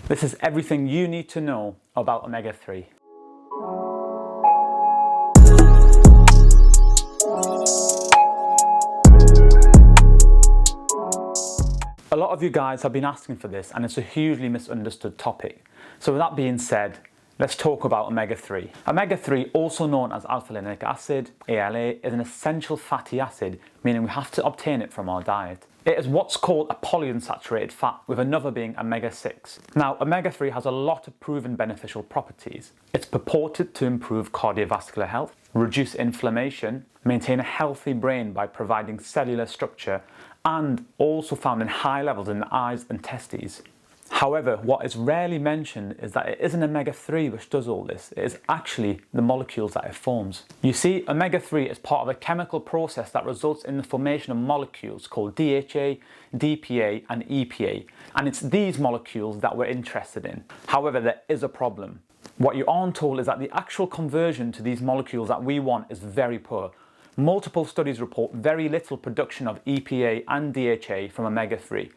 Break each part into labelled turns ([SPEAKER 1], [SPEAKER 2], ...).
[SPEAKER 1] This is everything you need to know about omega-3. A lot of you guys have been asking for this, and it's a hugely misunderstood topic. So with that being said, let's talk about omega-3. Omega-3, also known as alpha-linoleic acid, ALA, is an essential fatty acid, meaning we have to obtain it from our diet. It is what's called a polyunsaturated fat, with another being omega-6. Now, omega-3 has a lot of proven beneficial properties. It's purported to improve cardiovascular health, reduce inflammation, maintain a healthy brain by providing cellular structure, and also found in high levels in the eyes and testes. However, what is rarely mentioned is that it isn't omega-3 which does all this, it is actually the molecules that it forms. You see, omega-3 is part of a chemical process that results in the formation of molecules called DHA, DPA and EPA, and it's these molecules that we're interested in. However, there is a problem. What you aren't told is that the actual conversion to these molecules that we want is very poor. Multiple studies report very little production of EPA and DHA from omega-3,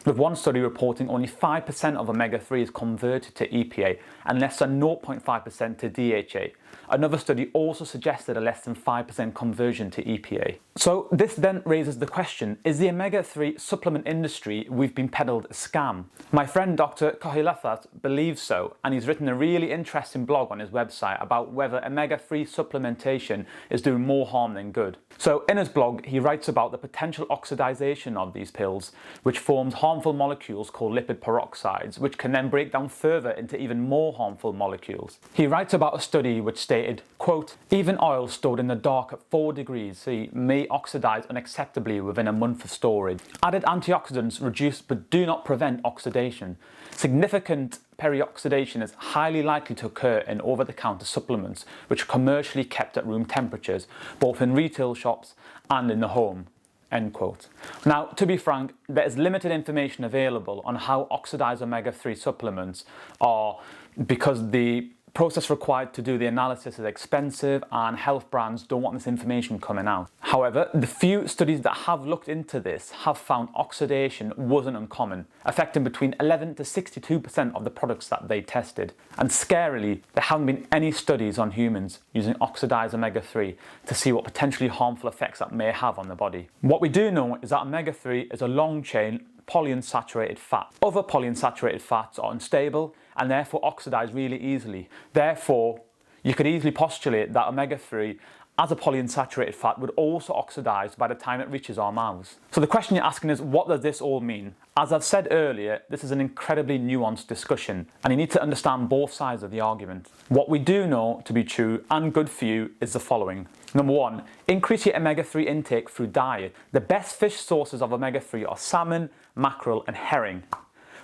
[SPEAKER 1] with one study reporting only 5% of omega-3 is converted to EPA and less than 0.5% to DHA. Another study also suggested a less than 5% conversion to EPA. So this then raises the question, is the omega-3 supplement industry we've been peddled a scam? My friend Dr. Kohilathat believes so, and he's written a really interesting blog on his website about whether omega-3 supplementation is doing more harm than good. So in his blog, he writes about the potential oxidization of these pills, which forms harmful molecules called lipid peroxides, which can then break down further into even more harmful molecules. He writes about a study which stated, quote, even oil stored in the dark at 4 degrees C may oxidize unacceptably within a month of storage. Added antioxidants reduce but do not prevent oxidation. Significant perioxidation is highly likely to occur in over-the-counter supplements which are commercially kept at room temperatures, both in retail shops and in the home. End quote. Now, to be frank, there is limited information available on how oxidized omega-3 supplements are because the process required to do the analysis is expensive and health brands don't want this information coming out. However, the few studies that have looked into this have found oxidation wasn't uncommon, affecting between 11 to 62% of the products that they tested. And scarily, there haven't been any studies on humans using oxidized omega-3 to see what potentially harmful effects that may have on the body. What we do know is that omega-3 is a long-chain polyunsaturated fat. Other polyunsaturated fats are unstable and therefore oxidize really easily. Therefore, you could easily postulate that omega-3 as a polyunsaturated fat would also oxidize by the time it reaches our mouths. So the question you're asking is, what does this all mean? As I've said earlier, this is an incredibly nuanced discussion and you need to understand both sides of the argument. What we do know to be true and good for you is the following. Number one, increase your omega-3 intake through diet. The best fish sources of omega-3 are salmon, mackerel and herring.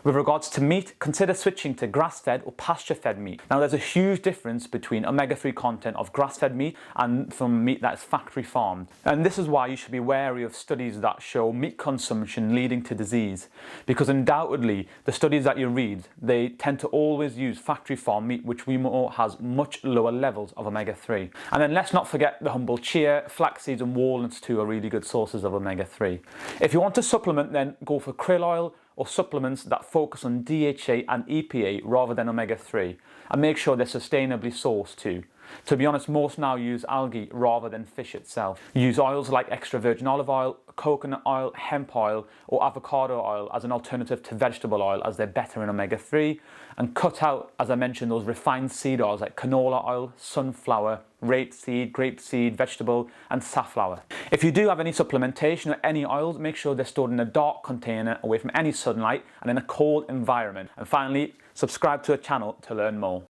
[SPEAKER 1] With regards to meat, consider switching to grass-fed or pasture-fed meat. Now there's a huge difference between omega-3 content of grass-fed meat and from meat that is factory farmed. And this is why you should be wary of studies that show meat consumption leading to disease. Because undoubtedly, the studies that you read, they tend to always use factory farmed meat, which we know has much lower levels of omega-3. And then let's not forget the humble chia, flax seeds and walnuts too are really good sources of omega-3. If you want to supplement, then go for krill oil, or supplements that focus on DHA and EPA rather than omega-3, and make sure they're sustainably sourced too. To be honest, most now use algae rather than fish itself. Use oils like extra virgin olive oil, coconut oil, hemp oil or avocado oil as an alternative to vegetable oil as they're better in omega-3, and cut out, as I mentioned, those refined seed oils like canola oil, sunflower, rapeseed, grapeseed, vegetable and safflower. If you do have any supplementation or any oils, make sure they're stored in a dark container away from any sunlight and in a cold environment. And finally, subscribe to the channel to learn more.